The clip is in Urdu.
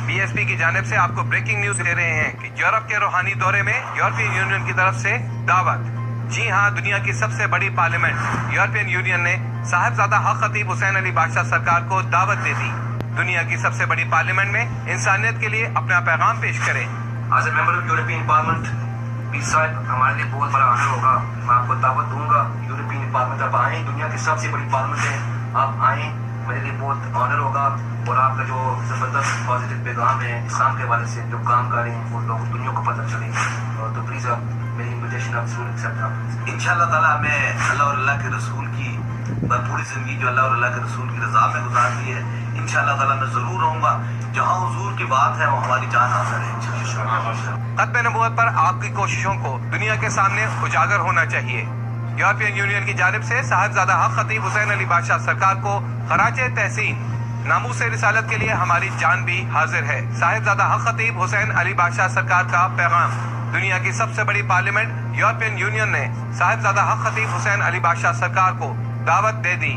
BSP کی جانب سے آپ کو بریکنگ نیوز دے رہے ہیں کہ یورپ کے روحانی دورے میں یورپین یونین کی طرف سے دعوت. جی ہاں، دنیا کی سب سے بڑی پارلیمنٹ یورپین یونین نے صاحبزادہ حق خطیب حسین علی بادشاہ سرکار کو دعوت دے دی. دنیا کی سب سے بڑی پارلیمنٹ میں انسانیت کے لیے اپنا پیغام پیش کریں. As a member of European parliament پیر صاحب، ہمارے لیے بہت بڑا آنر ہوگا. میں آپ کو دعوت دوں گا یورپین پارلیمنٹ. آپ آئیں، دنیا کی سب سے بڑی پارلیمنٹ ہے، آپ آئیں، میرے لیے بہت آنر ہوگا. اور آپ کا جو زبردست پازیٹیو پیغام ہے اسلام کے حوالے سے جو کام کر رہے ہیں وہ لوگ دنیا کو پتہ چلے. تو پلیز آپ میری انویٹیشن آپ ضرور ایکسیپٹ آپ. انشاءاللہ تعالیٰ میں اللہ اور اللہ کے رسول کی پوری زندگی جو اللہ اور اللہ کے رسول کی رضا میں گزارتی ہے، انشاءاللہ تعالیٰ میں ضرور رہوں گا. جہاں حضور کی بات ہے وہ ہماری جان حاضر ہے انشاءاللہ. ختم نبوت پر آپ کی کوششوں کو دنیا کے سامنے اجاگر ہونا چاہیے. یورپین یونین کی جانب سے صاحبزادہ حق خطیب حسین علی بادشاہ سرکار کو خراج تحسین. ناموس رسالت کے لیے ہماری جان بھی حاضر ہے. صاحبزادہ حق خطیب حسین علی بادشاہ سرکار کا پیغام. دنیا کی سب سے بڑی پارلیمنٹ یورپین یونین نے صاحبزادہ حق خطیب حسین علی بادشاہ سرکار کو دعوت دے دی.